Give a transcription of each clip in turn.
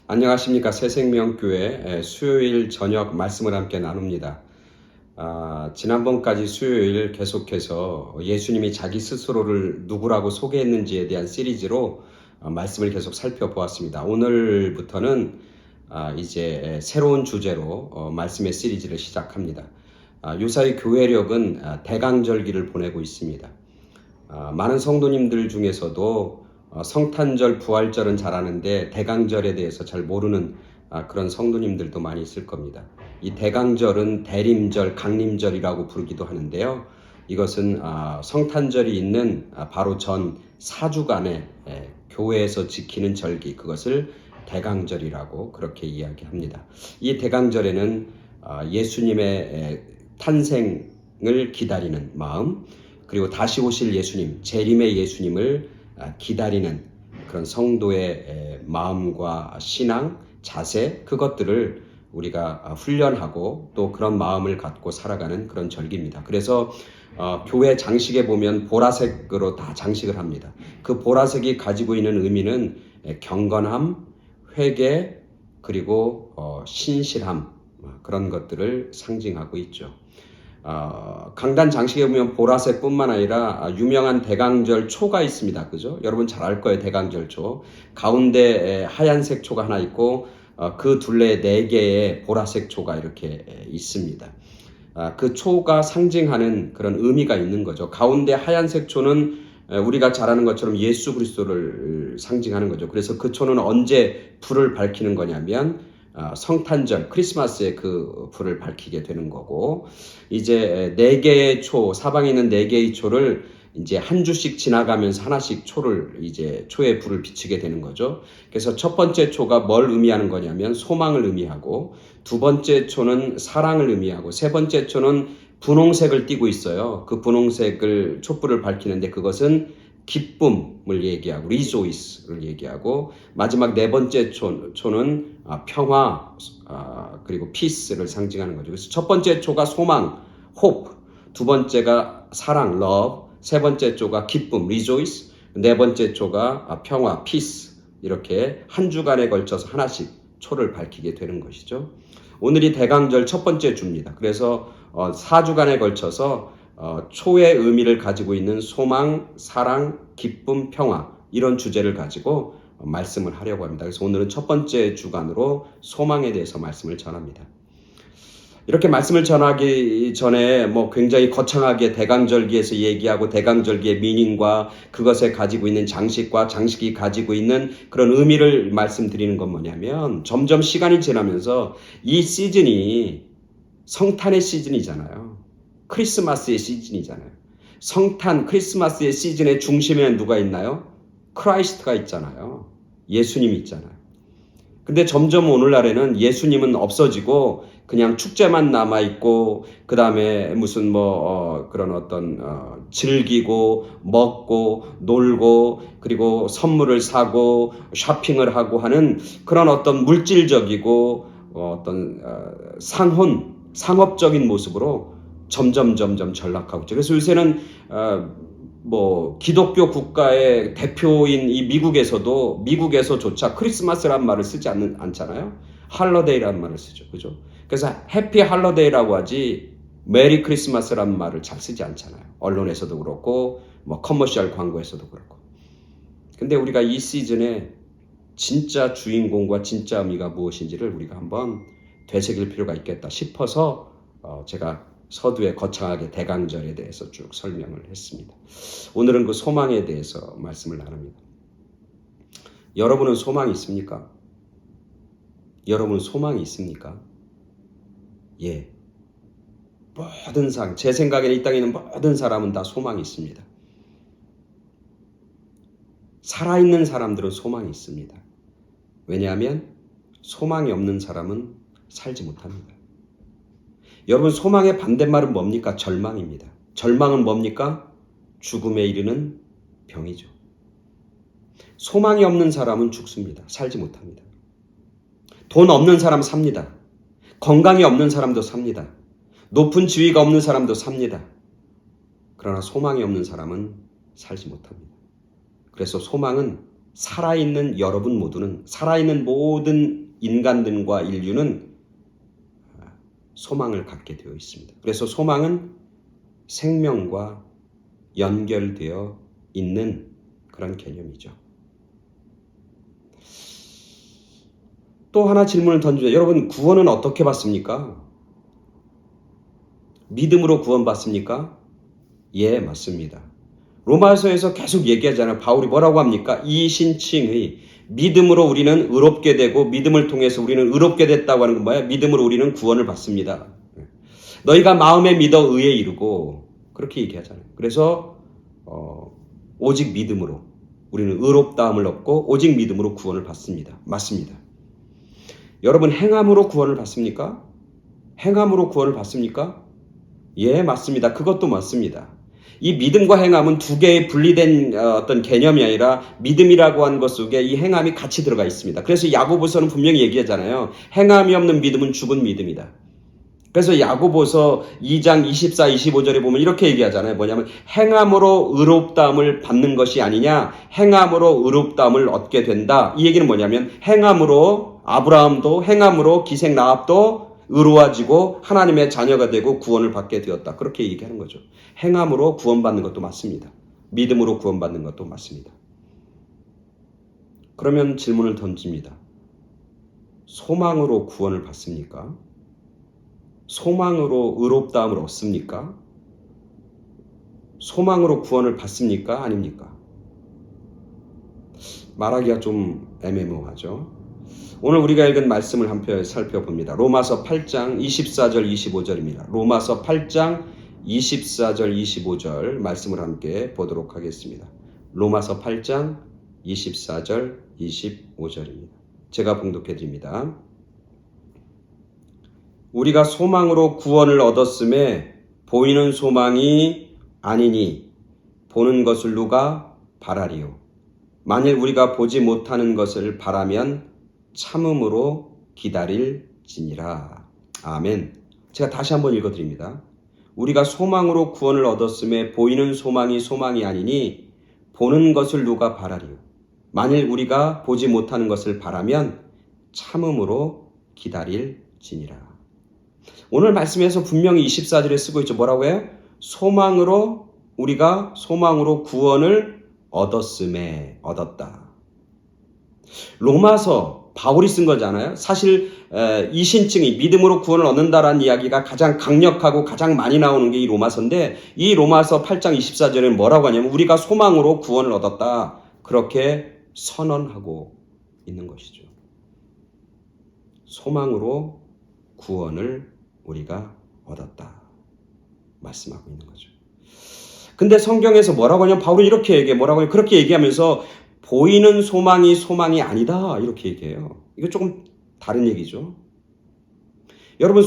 안녕하십니까. 새생명교회 수요일 저녁 말씀을 함께 나눕니다. 지난번까지 수요일 계속해서 예수님이 자기 스스로를 누구라고 소개했는지에 대한 시리즈로 말씀을 계속 살펴보았습니다. 오늘부터는 이제 새로운 주제로 말씀의 시리즈를 시작합니다. 요사이 교회력은 대강절기를 보내고 있습니다. 많은 성도님들 중에서도 성탄절, 부활절은 잘 아는데 대강절에 대해서 잘 모르는 그런 성도님들도 많이 있을 겁니다. 이 대강절은 대림절, 강림절이라고 부르기도 하는데요. 이것은 성탄절이 있는 바로 전 4주간에 교회에서 지키는 절기, 그것을 대강절이라고 그렇게 이야기합니다. 이 대강절에는 예수님의 탄생을 기다리는 마음, 그리고 다시 오실 예수님, 재림의 예수님을 기다리는 그런 성도의 마음과 신앙, 자세, 그것들을 우리가 훈련하고 또 그런 마음을 갖고 살아가는 그런 절기입니다. 그래서 교회 장식에 보면 보라색으로 다 장식을 합니다. 그 보라색이 가지고 있는 의미는 경건함, 회개, 그리고 신실함, 그런 것들을 상징하고 있죠. 강단 장식에 보면 보라색뿐만 아니라 유명한 대강절 초가 있습니다. 그죠? 여러분 잘 알 거예요. 대강절 초. 가운데 하얀색 초가 하나 있고 그 둘레에 4개의 보라색 초가 이렇게 있습니다. 그 초가 상징하는 그런 의미가 있는 거죠. 가운데 하얀색 초는 우리가 잘 아는 것처럼 예수 그리스도를 상징하는 거죠. 그래서 그 초는 언제 불을 밝히는 거냐면 성탄절, 크리스마스에 그 불을 밝히게 되는 거고, 이제 4개의 초, 사방에 있는 4개의 초를 이제 한 주씩 지나가면서 하나씩 초에 불을 비추게 되는 거죠. 그래서 첫 번째 초가 뭘 의미하는 거냐면 소망을 의미하고, 두 번째 초는 사랑을 의미하고, 세 번째 초는 분홍색을 띠고 있어요. 그 분홍색을 촛불을 밝히는데 그것은 기쁨을 얘기하고 rejoice를 얘기하고, 마지막 4번째 초는 평화, 그리고 peace를 상징하는 거죠. 그래서 첫 번째 초가 소망, hope, 두 번째가 사랑, love, 세 번째 초가 기쁨, rejoice, 4번째 초가 평화, peace, 이렇게 한 주간에 걸쳐서 하나씩 초를 밝히게 되는 것이죠. 오늘이 대강절 첫 번째 주입니다. 그래서 4주간에 걸쳐서 초의 의미를 가지고 있는 소망, 사랑, 기쁨, 평화, 이런 주제를 가지고 말씀을 하려고 합니다. 그래서 오늘은 첫 번째 주간으로 소망에 대해서 말씀을 전합니다. 이렇게 말씀을 전하기 전에 굉장히 거창하게 대강절기에서 얘기하고 대강절기의 미닝과 그것에 가지고 있는 장식과 장식이 가지고 있는 그런 의미를 말씀드리는 건 뭐냐면, 점점 시간이 지나면서 이 시즌이 성탄의 시즌이잖아요. 크리스마스의 시즌이잖아요. 성탄, 크리스마스의 시즌의 중심에는 누가 있나요? 크라이스트가 있잖아요. 예수님이 있잖아요. 근데 점점 오늘날에는 예수님은 없어지고 그냥 축제만 남아있고, 그 다음에 무슨 그런 어떤 즐기고 먹고 놀고 그리고 선물을 사고 쇼핑을 하고 하는 그런 어떤 물질적이고 어떤 상업적인 모습으로 점점 전락하고 있죠. 그래서 요새는 기독교 국가의 대표인 이 미국에서조차 크리스마스란 말을 쓰지 않잖아요. 할러데이라는 말을 쓰죠. 그죠? 그래서 해피 할러데이라고 하지 메리 크리스마스란 말을 잘 쓰지 않잖아요. 언론에서도 그렇고 커머셜 광고에서도 그렇고. 근데 우리가 이 시즌에 진짜 주인공과 진짜 의미가 무엇인지를 우리가 한번 되새길 필요가 있겠다 싶어서 제가 서두에 거창하게 대강절에 대해서 쭉 설명을 했습니다. 오늘은 그 소망에 대해서 말씀을 나눕니다. 여러분은 소망이 있습니까? 여러분은 소망이 있습니까? 예. 모든 사람, 제 생각에는 이 땅에 있는 모든 사람은 다 소망이 있습니다. 살아있는 사람들은 소망이 있습니다. 왜냐하면 소망이 없는 사람은 살지 못합니다. 여러분, 소망의 반대말은 뭡니까? 절망입니다. 절망은 뭡니까? 죽음에 이르는 병이죠. 소망이 없는 사람은 죽습니다. 살지 못합니다. 돈 없는 사람 삽니다. 건강이 없는 사람도 삽니다. 높은 지위가 없는 사람도 삽니다. 그러나 소망이 없는 사람은 살지 못합니다. 그래서 소망은 살아있는 여러분 모두는, 살아있는 모든 인간들과 인류는 소망을 갖게 되어 있습니다. 그래서 소망은 생명과 연결되어 있는 그런 개념이죠. 또 하나 질문을 던지죠. 여러분, 구원은 어떻게 받습니까? 믿음으로 구원받습니까? 예, 맞습니다. 로마서에서 계속 얘기하잖아요. 바울이 뭐라고 합니까? 이 신칭의 믿음으로 우리는 의롭게 되고 믿음을 통해서 우리는 의롭게 됐다고 하는 건 뭐예요? 믿음으로 우리는 구원을 받습니다. 너희가 마음에 믿어 의에 이르고 그렇게 얘기하잖아요. 그래서 오직 믿음으로 우리는 의롭다함을 얻고 오직 믿음으로 구원을 받습니다. 맞습니다. 여러분, 행함으로 구원을 받습니까? 행함으로 구원을 받습니까? 예, 맞습니다. 그것도 맞습니다. 이 믿음과 행함은 두 개의 분리된 어떤 개념이 아니라 믿음이라고 하는 것 속에 이 행함이 같이 들어가 있습니다. 그래서 야고보서는 분명히 얘기하잖아요. 행함이 없는 믿음은 죽은 믿음이다. 그래서 야고보서 2장 24, 25절에 보면 이렇게 얘기하잖아요. 뭐냐면 행함으로 의롭다함을 받는 것이 아니냐, 행함으로 의롭다함을 얻게 된다. 이 얘기는 뭐냐면 행함으로 아브라함도 행함으로 기생 라합도 의로워지고 하나님의 자녀가 되고 구원을 받게 되었다. 그렇게 얘기하는 거죠. 행함으로 구원받는 것도 맞습니다. 믿음으로 구원받는 것도 맞습니다. 그러면 질문을 던집니다. 소망으로 구원을 받습니까? 소망으로 의롭다함을 얻습니까? 소망으로 구원을 받습니까? 아닙니까? 말하기가 좀 애매모호하죠. 오늘 우리가 읽은 말씀을 한편 살펴봅니다. 로마서 8장 24절 25절입니다. 로마서 8장 24절 25절 말씀을 함께 보도록 하겠습니다. 로마서 8장 24절 25절입니다. 제가 봉독해 드립니다. 우리가 소망으로 구원을 얻었음에 보이는 소망이 아니니 보는 것을 누가 바라리요. 만일 우리가 보지 못하는 것을 바라면 참음으로 기다릴지니라. 아멘. 제가 다시 한번 읽어드립니다. 우리가 소망으로 구원을 얻었음에 보이는 소망이 아니니 보는 것을 누가 바라리요. 만일 우리가 보지 못하는 것을 바라면 참음으로 기다릴지니라. 오늘 말씀에서 분명히 24절에 쓰고 있죠. 뭐라고 해요? 우리가 소망으로 구원을 얻었음에 얻었다. 로마서 바울이 쓴 거잖아요. 사실 이 신칭이 믿음으로 구원을 얻는다라는 이야기가 가장 강력하고 가장 많이 나오는 게 이 로마서인데, 이 로마서 8장 24절에는 뭐라고 하냐면 우리가 소망으로 구원을 얻었다. 그렇게 선언하고 있는 것이죠. 소망으로 구원을 우리가 얻었다 말씀하고 있는 거죠. 근데 성경에서 뭐라고 하냐면 바울은 이렇게 얘기해. 뭐라고 하냐면 그렇게 얘기하면서 보이는 소망이 아니다 이렇게 얘기해요. 이거 조금 다른 얘기죠. 여러분,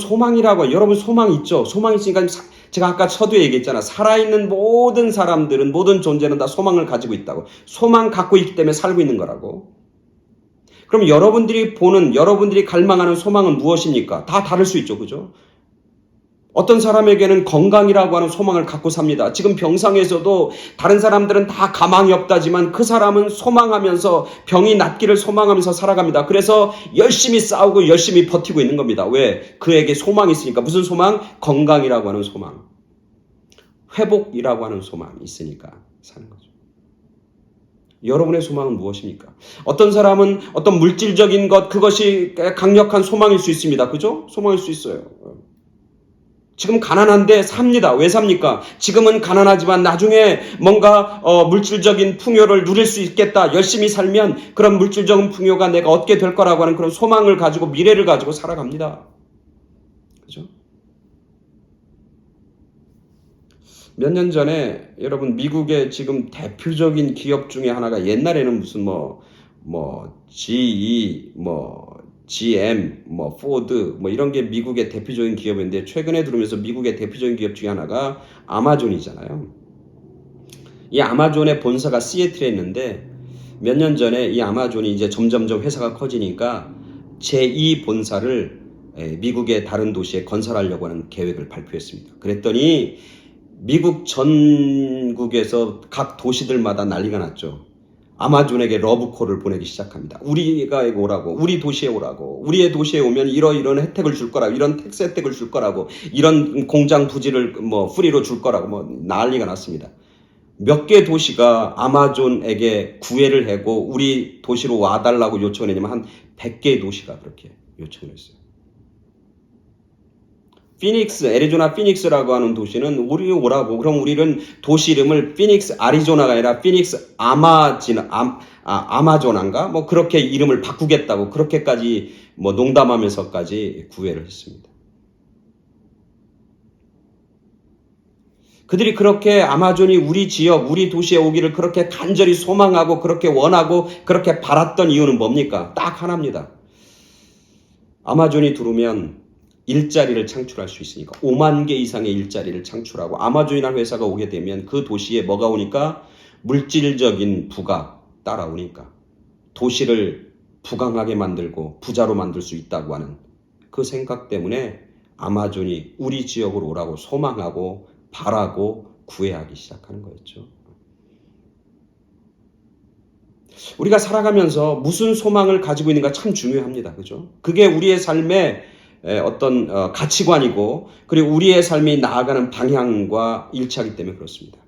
여러분 소망 있죠? 소망 있으니까 제가 아까 서두에 얘기했잖아. 살아있는 모든 사람들은, 모든 존재는 다 소망을 가지고 있다고. 소망 갖고 있기 때문에 살고 있는 거라고. 그럼 여러분들이 갈망하는 소망은 무엇입니까? 다 다를 수 있죠. 그죠? 어떤 사람에게는 건강이라고 하는 소망을 갖고 삽니다. 지금 병상에서도 다른 사람들은 다 가망이 없다지만 그 사람은 소망하면서 병이 낫기를 소망하면서 살아갑니다. 그래서 열심히 싸우고 열심히 버티고 있는 겁니다. 왜? 그에게 소망이 있으니까. 무슨 소망? 건강이라고 하는 소망. 회복이라고 하는 소망이 있으니까 사는 거죠. 여러분의 소망은 무엇입니까? 어떤 사람은 어떤 물질적인 것, 그것이 강력한 소망일 수 있습니다. 그죠? 소망일 수 있어요. 지금 가난한데 삽니다. 왜 삽니까? 지금은 가난하지만 나중에 뭔가 물질적인 풍요를 누릴 수 있겠다. 열심히 살면 그런 물질적인 풍요가 내가 얻게 될 거라고 하는 그런 소망을 가지고, 미래를 가지고 살아갑니다. 그죠? 몇 년 전에 여러분, 미국의 지금 대표적인 기업 중에 하나가, 옛날에는 무슨 GE, GM, 포드, 이런 게 미국의 대표적인 기업인데, 최근에 들으면서 미국의 대표적인 기업 중에 하나가 아마존이잖아요. 이 아마존의 본사가 시애틀에 있는데, 몇 년 전에 이 아마존이 이제 점점점 회사가 커지니까 제2 본사를 미국의 다른 도시에 건설하려고 하는 계획을 발표했습니다. 그랬더니 미국 전국에서 각 도시들마다 난리가 났죠. 아마존에게 러브콜을 보내기 시작합니다. 우리가 오라고, 우리 도시에 오라고, 우리의 도시에 오면 이런 혜택을 줄 거라고, 이런 텍스 혜택을 줄 거라고, 이런 공장 부지를 프리로 줄 거라고 난리가 났습니다. 몇 개 도시가 아마존에게 구애를 하고 우리 도시로 와달라고 요청을 했냐면 한 100개의 도시가 그렇게 요청을 했어요. 애리조나 피닉스라고 하는 도시는 우리 오라고, 그럼 우리는 도시 이름을 피닉스 아리조나가 아니라 피닉스 아마조나인가? 그렇게 이름을 바꾸겠다고 그렇게까지 농담하면서까지 구애를 했습니다. 그들이 그렇게 아마존이 우리 지역, 우리 도시에 오기를 그렇게 간절히 소망하고 그렇게 원하고 그렇게 바랐던 이유는 뭡니까? 딱 하나입니다. 아마존이 들어오면 일자리를 창출할 수 있으니까 5만 개 이상의 일자리를 창출하고 아마존이라는 회사가 오게 되면 그 도시에 뭐가 오니까 물질적인 부가 따라오니까 도시를 부강하게 만들고 부자로 만들 수 있다고 하는 그 생각 때문에 아마존이 우리 지역으로 오라고 소망하고 바라고 구애하기 시작하는 거였죠. 우리가 살아가면서 무슨 소망을 가지고 있는가 참 중요합니다. 그죠? 그게 우리의 삶의 어떤 가치관이고 그리고 우리의 삶이 나아가는 방향과 일치하기 때문에 그렇습니다.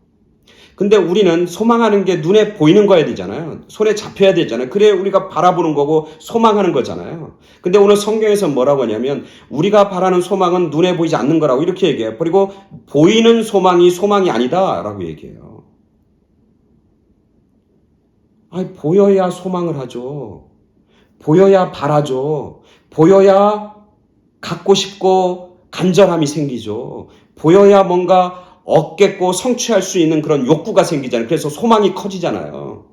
근데 우리는 소망하는 게 눈에 보이는 거야 되잖아요. 손에 잡혀야 되잖아요. 그래 우리가 바라보는 거고 소망하는 거잖아요. 근데 오늘 성경에서 뭐라고 하냐면 우리가 바라는 소망은 눈에 보이지 않는 거라고 이렇게 얘기해요. 그리고 보이는 소망이 아니다 라고 얘기해요. 보여야 소망을 하죠. 보여야 바라죠. 보여야 갖고 싶고 간절함이 생기죠. 보여야 뭔가 얻겠고 성취할 수 있는 그런 욕구가 생기잖아요. 그래서 소망이 커지잖아요.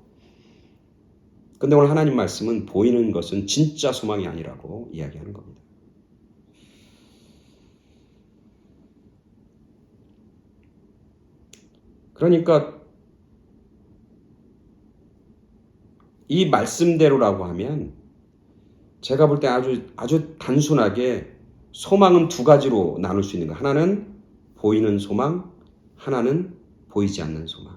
근데 오늘 하나님 말씀은 보이는 것은 진짜 소망이 아니라고 이야기하는 겁니다. 그러니까 이 말씀대로라고 하면 제가 볼 때 아주 단순하게 소망은 두 가지로 나눌 수 있는 거예요. 하나는 보이는 소망, 하나는 보이지 않는 소망.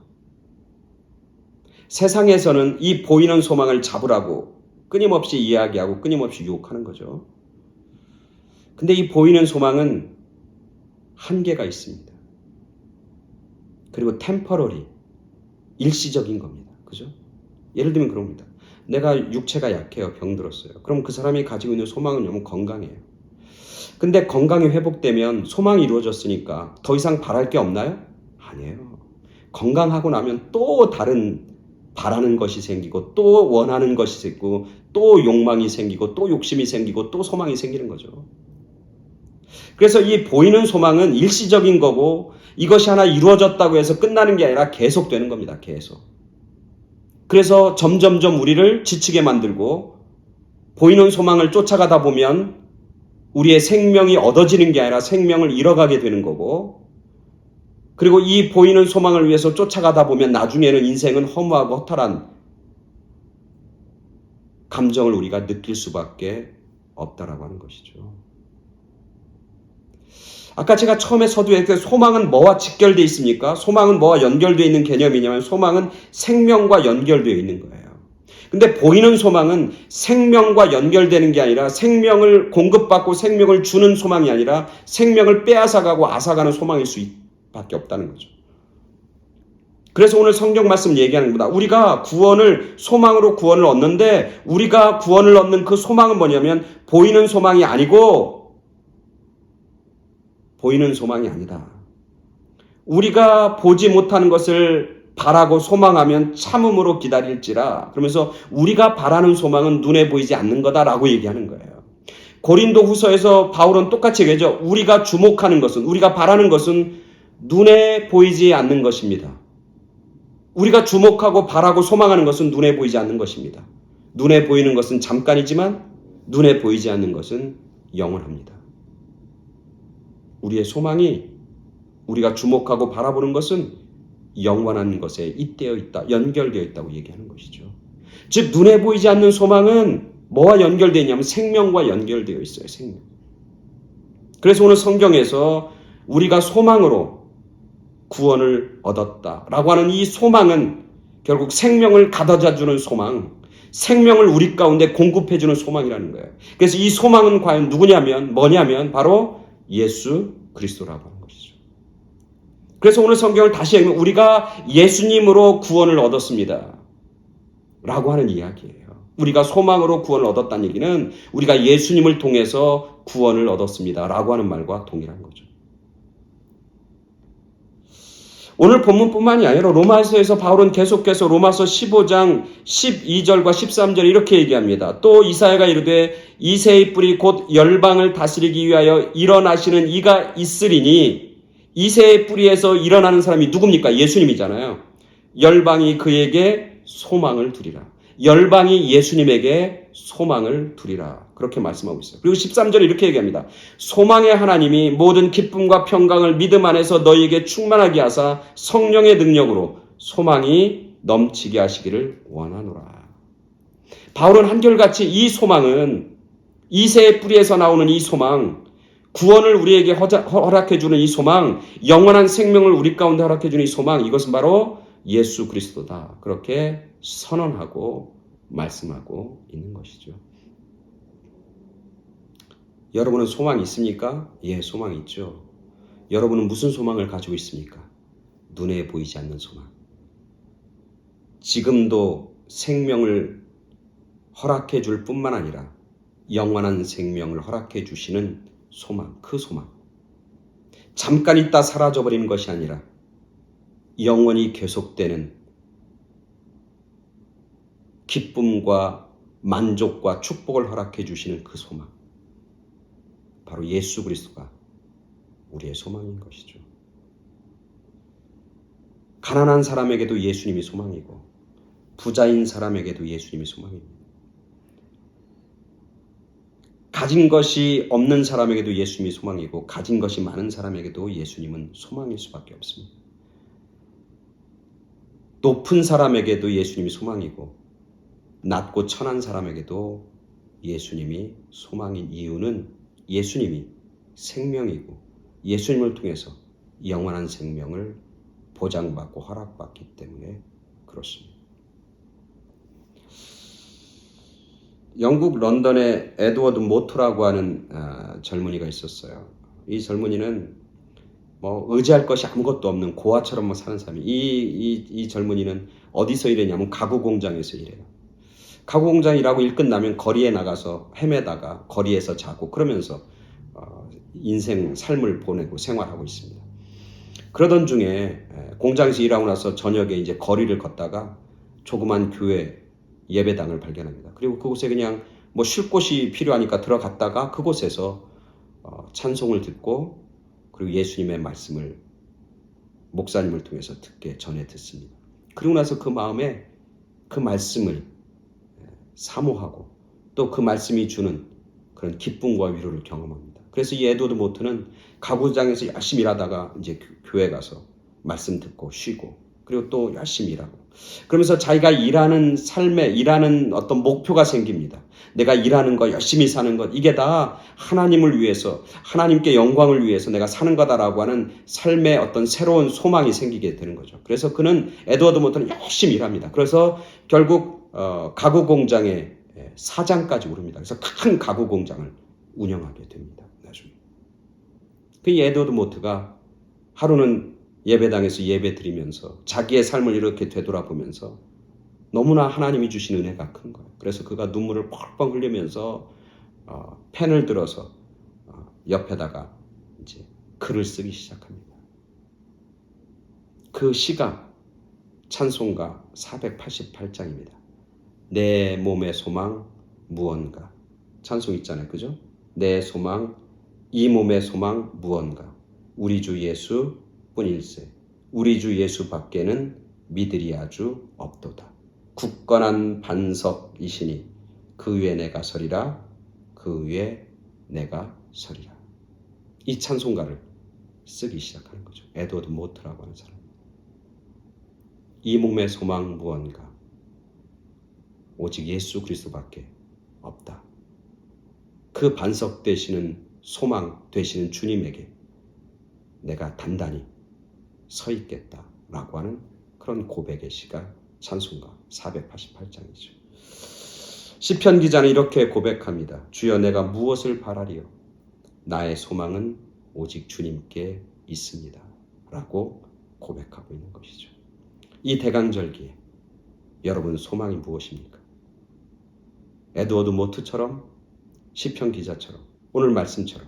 세상에서는 이 보이는 소망을 잡으라고 끊임없이 이야기하고 끊임없이 유혹하는 거죠. 근데 이 보이는 소망은 한계가 있습니다. 그리고 템퍼러리, 일시적인 겁니다. 그죠? 예를 들면 그럽니다. 내가 육체가 약해요. 병들었어요. 그럼 그 사람이 가지고 있는 소망은 너무 건강해요. 근데 건강이 회복되면 소망이 이루어졌으니까 더 이상 바랄 게 없나요? 아니에요. 건강하고 나면 또 다른 바라는 것이 생기고 또 원하는 것이 생기고 또 욕망이 생기고 또 욕심이 생기고 또 소망이 생기는 거죠. 그래서 이 보이는 소망은 일시적인 거고 이것이 하나 이루어졌다고 해서 끝나는 게 아니라 계속되는 겁니다. 계속. 그래서 점점점 우리를 지치게 만들고 보이는 소망을 쫓아가다 보면 우리의 생명이 얻어지는 게 아니라 생명을 잃어가게 되는 거고 그리고 이 보이는 소망을 위해서 쫓아가다 보면 나중에는 인생은 허무하고 허탈한 감정을 우리가 느낄 수밖에 없다라고 하는 것이죠. 아까 제가 처음에 서두에 소망은 뭐와 직결되어 있습니까? 소망은 뭐와 연결되어 있는 개념이냐면 소망은 생명과 연결되어 있는 거예요. 근데 보이는 소망은 생명과 연결되는 게 아니라 생명을 공급받고 생명을 주는 소망이 아니라 생명을 빼앗아가고 앗아가는 소망일 수밖에 없다는 거죠. 그래서 오늘 성경 말씀 얘기하는 겁니다. 우리가 소망으로 구원을 얻는데 우리가 구원을 얻는 그 소망은 뭐냐면 보이는 소망이 아니고 보이는 소망이 아니다. 우리가 보지 못하는 것을 바라고 소망하면 참음으로 기다릴지라. 그러면서 우리가 바라는 소망은 눈에 보이지 않는 거다라고 얘기하는 거예요. 고린도 후서에서 바울은 똑같이 얘기하죠. 우리가 주목하는 것은, 우리가 바라는 것은 눈에 보이지 않는 것입니다. 우리가 주목하고 바라고 소망하는 것은 눈에 보이지 않는 것입니다. 눈에 보이는 것은 잠깐이지만 눈에 보이지 않는 것은 영원합니다. 우리의 소망이 우리가 주목하고 바라보는 것은 영원한 것에 잇대어 있다, 연결되어 있다고 얘기하는 것이죠. 즉 눈에 보이지 않는 소망은 뭐와 연결되어 있냐면 생명과 연결되어 있어요. 생명. 그래서 오늘 성경에서 우리가 소망으로 구원을 얻었다라고 하는 이 소망은 결국 생명을 가져다 주는 소망, 생명을 우리 가운데 공급해 주는 소망이라는 거예요. 그래서 이 소망은 과연 누구냐면 뭐냐면 바로 예수 그리스도라고 하는 것이죠. 그래서 오늘 성경을 다시 읽으면 우리가 예수님으로 구원을 얻었습니다 라고 하는 이야기예요. 우리가 소망으로 구원을 얻었다는 얘기는 우리가 예수님을 통해서 구원을 얻었습니다 라고 하는 말과 동일한 거죠. 오늘 본문뿐만이 아니라 로마서에서 바울은 계속해서 로마서 15장 12절과 13절 이렇게 얘기합니다. 또 이사야가 이르되 이새의 뿔이 곧 열방을 다스리기 위하여 일어나시는 이가 있으리니, 이새의 뿌리에서 일어나는 사람이 누굽니까? 예수님이잖아요. 열방이 그에게 소망을 두리라. 열방이 예수님에게 소망을 두리라. 그렇게 말씀하고 있어요. 그리고 13절에 이렇게 얘기합니다. 소망의 하나님이 모든 기쁨과 평강을 믿음 안에서 너희에게 충만하게 하사 성령의 능력으로 소망이 넘치게 하시기를 원하노라. 바울은 한결같이 이 소망은, 이새의 뿌리에서 나오는 이 소망, 구원을 우리에게 허락해주는 이 소망, 영원한 생명을 우리 가운데 허락해주는 이 소망, 이것은 바로 예수 그리스도다. 그렇게 선언하고 말씀하고 있는 것이죠. 여러분은 소망이 있습니까? 예, 소망이 있죠. 여러분은 무슨 소망을 가지고 있습니까? 눈에 보이지 않는 소망. 지금도 생명을 허락해 줄 뿐만 아니라 영원한 생명을 허락해 주시는 소망, 그 소망. 잠깐 있다 사라져버리는 것이 아니라 영원히 계속되는 기쁨과 만족과 축복을 허락해 주시는 그 소망. 바로 예수 그리스도가 우리의 소망인 것이죠. 가난한 사람에게도 예수님이 소망이고 부자인 사람에게도 예수님이 소망입니다. 가진 것이 없는 사람에게도 예수님이 소망이고 가진 것이 많은 사람에게도 예수님은 소망일 수밖에 없습니다. 높은 사람에게도 예수님이 소망이고 낮고 천한 사람에게도 예수님이 소망인 이유는 예수님이 생명이고 예수님을 통해서 영원한 생명을 보장받고 허락받기 때문에 그렇습니다. 영국 런던에 에드워드 모토라고 하는 젊은이가 있었어요. 이 젊은이는 의지할 것이 아무것도 없는 고아처럼 사는 사람이. 이 젊은이는 어디서 일했냐면 가구 공장에서 일해요. 가구 공장 일하고 일 끝나면 거리에 나가서 헤매다가 거리에서 자고 그러면서 인생 삶을 보내고 생활하고 있습니다. 그러던 중에 공장에서 일하고 나서 저녁에 이제 거리를 걷다가 조그만 교회 예배당을 발견합니다. 그리고 그곳에 그냥 쉴 곳이 필요하니까 들어갔다가 그곳에서 찬송을 듣고 그리고 예수님의 말씀을 목사님을 통해서 전해 듣습니다. 그리고 나서 그 마음에 그 말씀을 사모하고 또 그 말씀이 주는 그런 기쁨과 위로를 경험합니다. 그래서 이 에드워드 모트는 가구장에서 열심히 일하다가 이제 교회 가서 말씀 듣고 쉬고 그리고 또 열심히 일하고 그러면서 자기가 일하는 삶에 일하는 어떤 목표가 생깁니다. 내가 일하는 거 열심히 사는 것 이게 다 하나님을 위해서 하나님께 영광을 위해서 내가 사는 거다라고 하는 삶의 어떤 새로운 소망이 생기게 되는 거죠. 그래서 그는 에드워드 모트는 열심히 일합니다. 그래서 결국 가구 공장의 사장까지 오릅니다. 그래서 큰 가구 공장을 운영하게 됩니다. 나중에 그 에드워드 모트가 하루는 예배당에서 예배 드리면서 자기의 삶을 이렇게 되돌아보면서 너무나 하나님이 주신 은혜가 큰 거예요. 그래서 그가 눈물을 펄펄 흘리면서 펜을 들어서 옆에다가 이제 글을 쓰기 시작합니다. 그 시가 찬송가 488장입니다. 내 몸의 소망 무언가. 찬송 있잖아요. 그죠? 내 소망, 이 몸의 소망 무언가. 우리 주 예수 뿐일세. 우리 주 예수 밖에는 믿으리 아주 없도다. 굳건한 반석이시니 그 위에 내가 서리라. 그 위에 내가 서리라. 이 찬송가를 쓰기 시작하는 거죠. 에드워드 모트라고 하는 사람. 이 몸의 소망 무언가. 오직 예수 그리스도밖에 없다. 그 반석 되시는 소망 되시는 주님에게 내가 단단히 서 있겠다라고 하는 그런 고백의 시가 찬송가 488장이죠. 시편 기자는 이렇게 고백합니다. 주여 내가 무엇을 바라리요? 나의 소망은 오직 주님께 있습니다. 라고 고백하고 있는 것이죠. 이 대강절기에 여러분 소망이 무엇입니까? 에드워드 모트처럼 시편 기자처럼 오늘 말씀처럼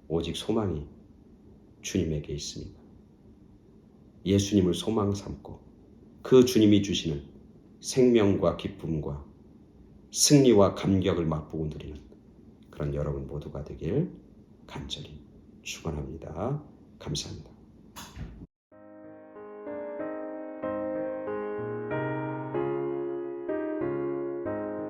오직 소망이 주님에게 있습니다. 예수님을 소망 삼고 그 주님이 주시는 생명과 기쁨과 승리와 감격을 맛보고 누리는 그런 여러분 모두가 되길 간절히 축원합니다. 감사합니다.